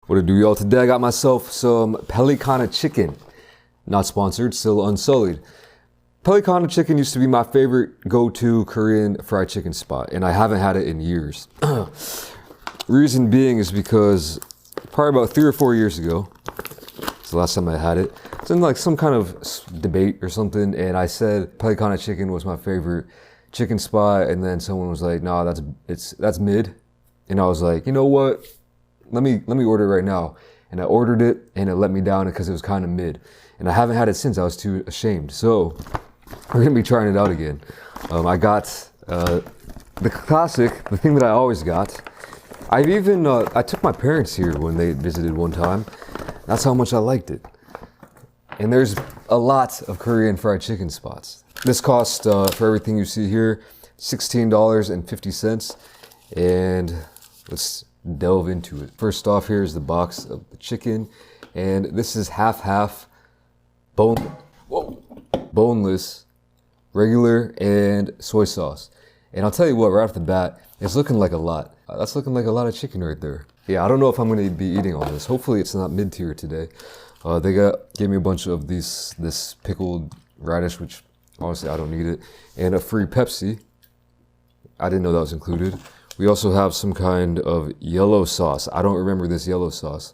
What to do, y'all? Today I got myself some Pelicana chicken. Not sponsored, still unsullied. Pelicana chicken used to be my favorite go-to Korean fried chicken spot, and I haven't had it in years. Reason being is because probably about 3 or 4 years ago, it's the last time I had it. It's in like some kind of debate or something, and I said Pelicana chicken was my favorite chicken spot, and then someone was like, "Nah, that's mid," and I was like, you know what? Let me order it right now. And I ordered it, and it let me down because it was kind of mid. And I haven't had it since. I was too ashamed. So we're gonna be trying it out again. I got the classic, the thing that I always got. I took my parents here when they visited one time. That's how much I liked it. And there's a lot of Korean fried chicken spots. This cost, for everything you see here, $16.50. And let's delve into it. First off, here's the box of the chicken. And this is half boneless, regular, and soy sauce. And I'll tell you what, right off the bat, it's looking like a lot. That's looking like a lot of chicken right there. Yeah, I don't know if I'm gonna be eating all this. Hopefully it's not mid-tier today. They gave me a bunch of this pickled radish, which honestly I don't need it, and a free Pepsi. I didn't know that was included. We also have some kind of yellow sauce. I don't remember this yellow sauce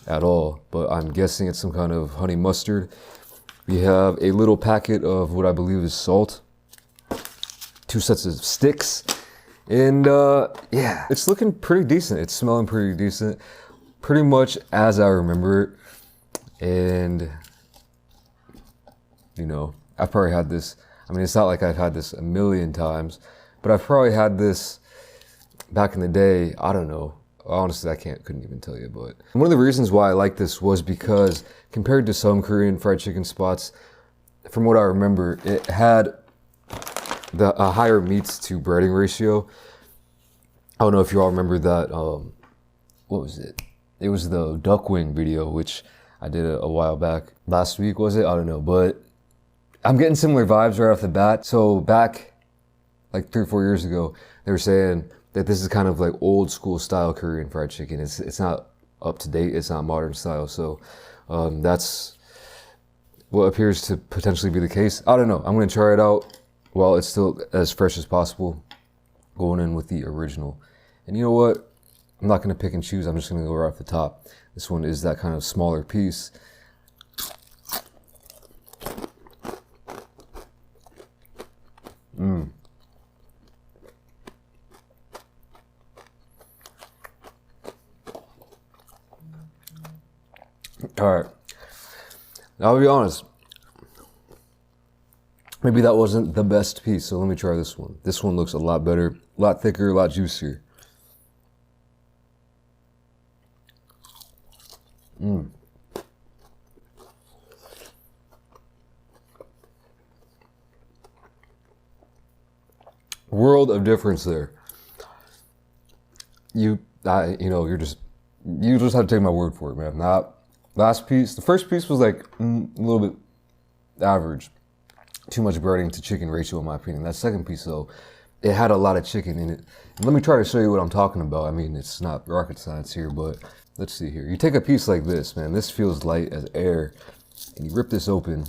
at all, but I'm guessing it's some kind of honey mustard. We have a little packet of what I believe is salt, 2 sets of sticks, and yeah, it's looking pretty decent. It's smelling pretty decent, pretty much as I remember it. And you know, I've probably had this, I mean, it's not like I've had this a million times, but I've probably had this back in the day. I don't know. Honestly, I couldn't even tell you, but one of the reasons why I like this was because compared to some Korean fried chicken spots, from what I remember, it had a higher meats to breading ratio. I don't know if you all remember that, what was it? It was the duck wing video, which I did a while back. Last week, was it? I don't know, but I'm getting similar vibes right off the bat. So back like 3 or 4 years ago, they were saying that this is kind of like old school style Korean fried chicken. It's not up to date, it's not modern style. So that's what appears to potentially be the case. I don't know, I'm gonna try it out while it's still as fresh as possible, going in with the original. And you know what? I'm not gonna pick and choose, I'm just gonna go right off the top. This one is that kind of smaller piece. All right, now I'll be honest, maybe that wasn't the best piece, so let me try this one. This one looks a lot better, a lot thicker, a lot juicier. World of difference there. You just have to take my word for it, man. That last piece, the first piece was like a little bit average. Too much breading to chicken ratio, in my opinion. That second piece, though, it had a lot of chicken in it. And let me try to show you what I'm talking about. I mean, it's not rocket science here, but let's see here. You take a piece like this, man. This feels light as air. And you rip this open,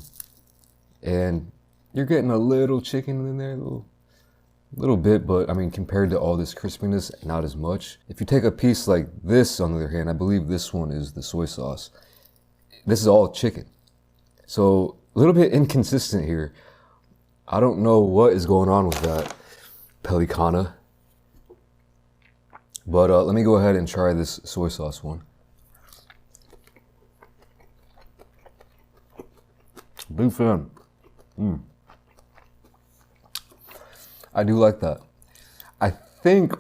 and you're getting a little chicken in there, a little bit, but I mean, compared to all this crispiness, not as much. If you take a piece like this, on the other hand, I believe this one is the soy sauce. This is all chicken. So a little bit inconsistent here. I don't know what is going on with that Pelicana. But let me go ahead and try this soy sauce one. Big fan. I do like that. I think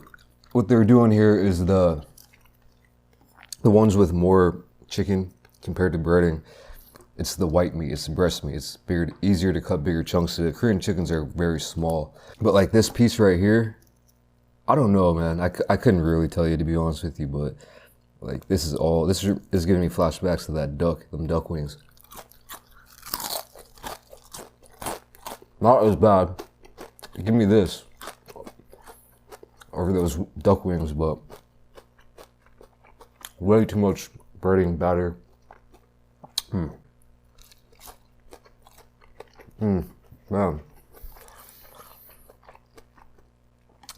what they're doing here is the ones with more chicken compared to breading. It's the white meat, it's the breast meat. It's bigger, easier to cut bigger chunks. The Korean chickens are very small. But like this piece right here, I don't know, man. I couldn't really tell you, to be honest with you, but like this is giving me flashbacks to that them duck wings. Not as bad. Give me this over those duck wings, but Way too much breading batter. Man. A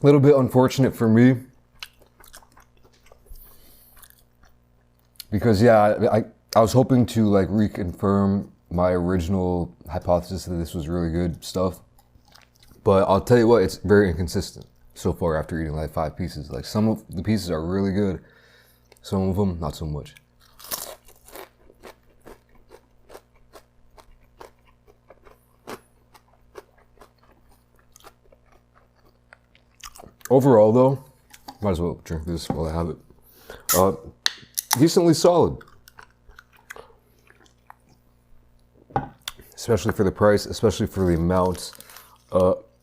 little bit unfortunate for me. Because yeah, I was hoping to like reconfirm my original hypothesis that this was really good stuff. But I'll tell you what, it's very inconsistent so far after eating like 5 pieces. Like some of the pieces are really good. Some of them, not so much. Overall though, might as well drink this while I have it. Decently solid. Especially for the price, especially for the amount.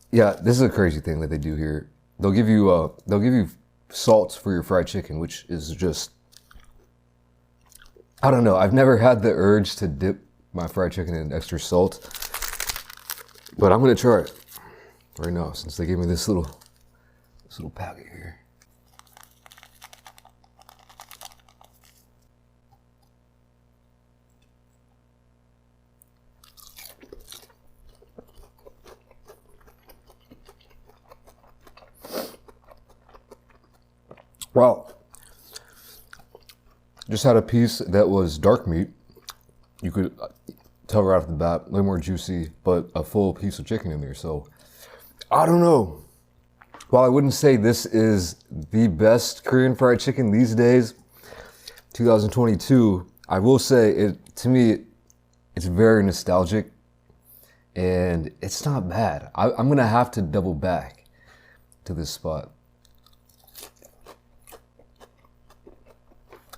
Yeah, this is a crazy thing that they do here. They'll give you salt for your fried chicken, which is just, I don't know. I've never had the urge to dip my fried chicken in extra salt, but I'm gonna try it right now since they gave me this little packet here. Wow. Just had a piece that was dark meat. You could tell right off the bat, a little more juicy, but a full piece of chicken in there. So, I don't know. While I wouldn't say this is the best Korean fried chicken these days, 2022, I will say to me, it's very nostalgic and it's not bad. I'm gonna have to double back to this spot.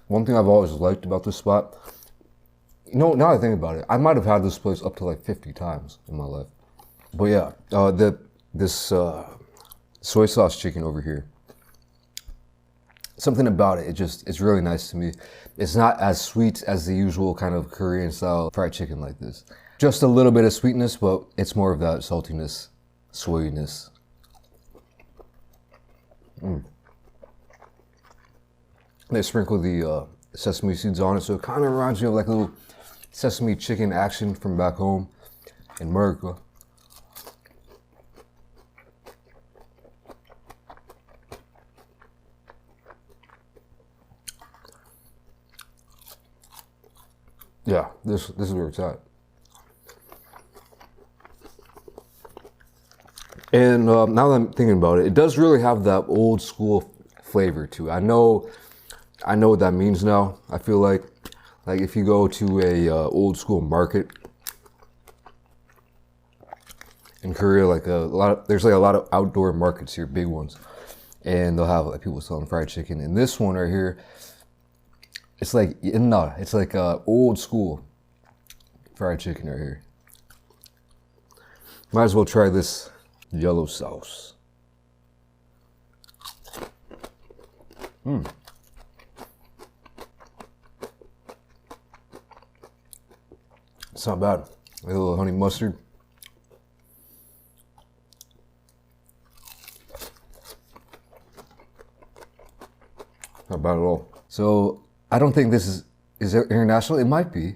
One thing I've always liked about this spot, you know, now I think about it, I might have had this place up to like 50 times in my life. But yeah, this soy sauce chicken over here, something about it, it's really nice to me. It's not as sweet as the usual kind of Korean style fried chicken like this. Just a little bit of sweetness, but it's more of that saltiness, soyiness. They sprinkle the sesame seeds on it, so it kind of reminds me of like a little sesame chicken action from back home in America. Yeah, this is where it's at. And now that I'm thinking about it, it does really have that old school flavor to it. I know what that means now. I feel like if you go to a old school market in Korea, like there's like a lot of outdoor markets here, big ones, and they'll have like people selling fried chicken. And this one right here, it's like old school fried chicken right here. Might as well try this yellow sauce. It's not bad. A little honey mustard. Not bad at all. So I don't think this is international. It might be.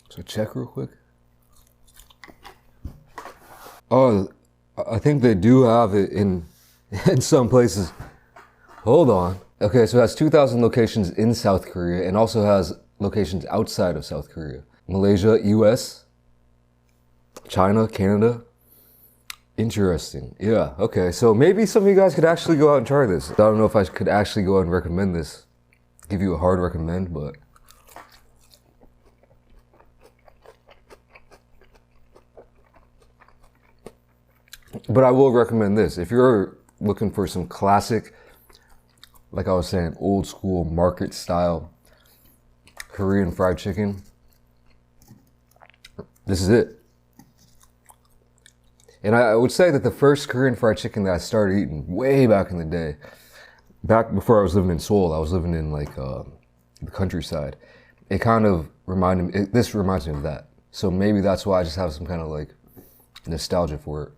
So check real quick. Oh, I think they do have it in some places. Hold on. Okay, so it has 2,000 locations in South Korea and also has locations outside of South Korea. Malaysia, US, China, Canada. Interesting. Yeah, okay. So maybe some of you guys could actually go out and try this. I don't know if I could actually go out and recommend this. Give you a hard recommend, but I will recommend this. If you're looking for some classic, like I was saying, old school market style Korean fried chicken, this is it. And I would say that the first Korean fried chicken that I started eating way back in the day, back before I was living in Seoul, I was living in like the countryside. It kind of reminded me, this reminds me of that. So maybe that's why I just have some kind of like nostalgia for it.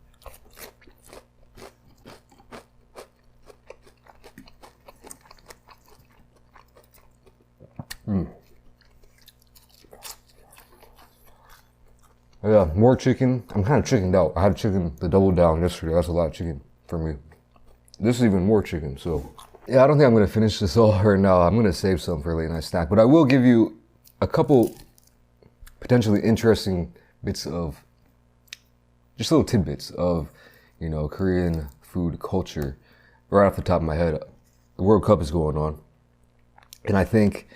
Yeah, more chicken. I'm kind of chickened out. I had chicken, the double down yesterday. That's a lot of chicken for me. This is even more chicken, so. Yeah, I don't think I'm gonna finish this all right now. I'm gonna save some for a late night snack, but I will give you a couple potentially interesting bits of, just little tidbits of, you know, Korean food culture right off the top of my head. The World Cup is going on, and I think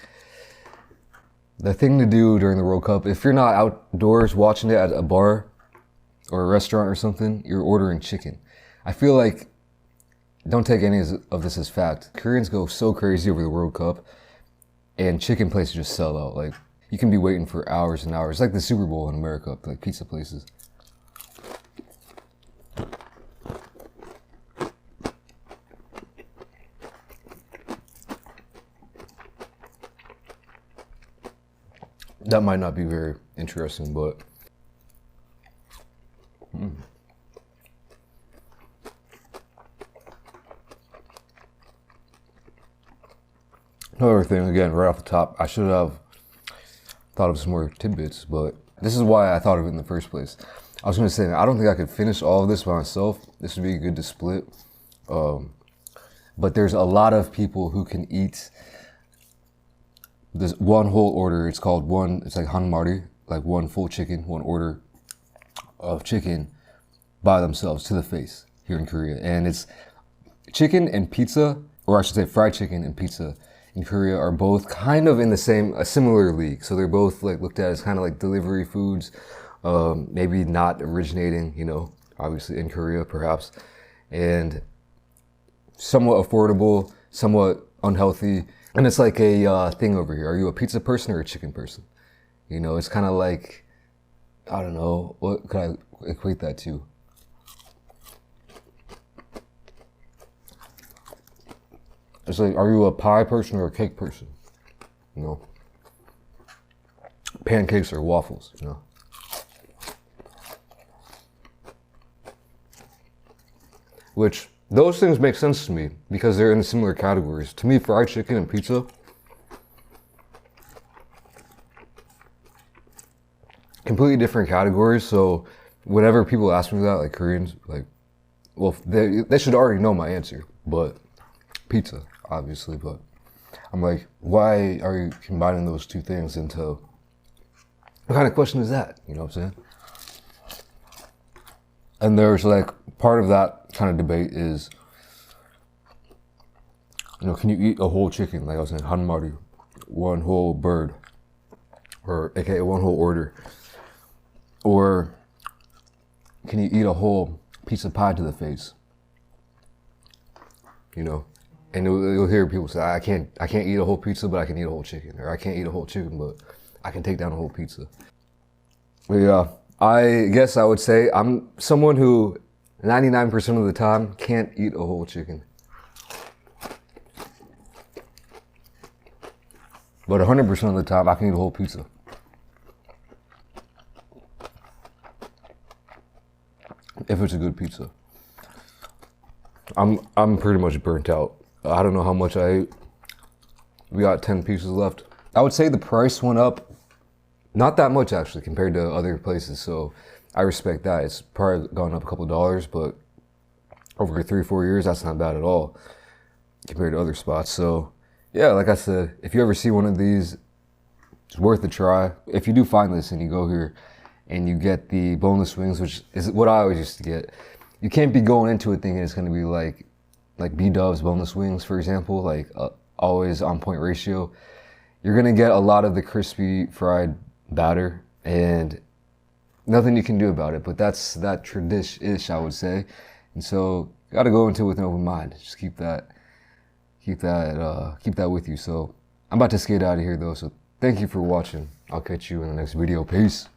the thing to do during the World Cup, if you're not outdoors watching it at a bar or a restaurant or something, you're ordering chicken. I feel like, don't take any of this as fact, Koreans go so crazy over the World Cup, and chicken places just sell out. Like, you can be waiting for hours and hours. It's like the Super Bowl in America, like pizza places. That might not be very interesting, but another thing, again, right off the top, I should have thought of some more tidbits, but this is why I thought of it in the first place. I was going to say, I don't think I could finish all of this by myself. This would be good to split. But there's a lot of people who can eat this one whole order. It's called it's like hanmari, like one full chicken, one order of chicken by themselves to the face here in Korea. And it's chicken and pizza, or I should say fried chicken and pizza in Korea are both kind of in a similar league. So they're both like looked at as kind of like delivery foods, maybe not originating, you know, obviously in Korea perhaps, and somewhat affordable, somewhat unhealthy. And it's like a thing over here. Are you a pizza person or a chicken person? You know, it's kind of like, I don't know, what could I equate that to? It's like, are you a pie person or a cake person? You know, pancakes or waffles, you know. Which, those things make sense to me because they're in similar categories. To me, fried chicken and pizza, completely different categories. So whenever people ask me that, like Koreans, like, well, they should already know my answer, but pizza, obviously. But I'm like, why are you combining those two things into, what kind of question is that? You know what I'm saying? And there's like, part of that kind of debate is, you know, can you eat a whole chicken? Like I was saying, hanmari, one whole bird, or aka one whole order. Or can you eat a whole piece of pie to the face? You know, and you'll hear people say, I can't eat a whole pizza, but I can eat a whole chicken. Or I can't eat a whole chicken, but I can take down a whole pizza. But yeah, I guess I would say I'm someone who 99% of the time can't eat a whole chicken. But 100% of the time I can eat a whole pizza. If it's a good pizza. I'm pretty much burnt out. I don't know how much I ate. We got 10 pieces left. I would say the price went up, not that much actually compared to other places, so I respect that. It's probably gone up a couple of dollars, but over 3-4 years, that's not bad at all compared to other spots. So yeah, like I said, if you ever see one of these, it's worth a try. If you do find this and you go here and you get the boneless wings, which is what I always used to get, you can't be going into it thinking it's going to be like B-Dub's boneless wings, for example, like always on point ratio. You're going to get a lot of the crispy fried batter and nothing you can do about it, but that's that tradish-ish, I would say. And so you got to go into it with an open mind. Just keep that with you. So I'm about to skate out of here though. So thank you for watching. I'll catch you in the next video. Peace.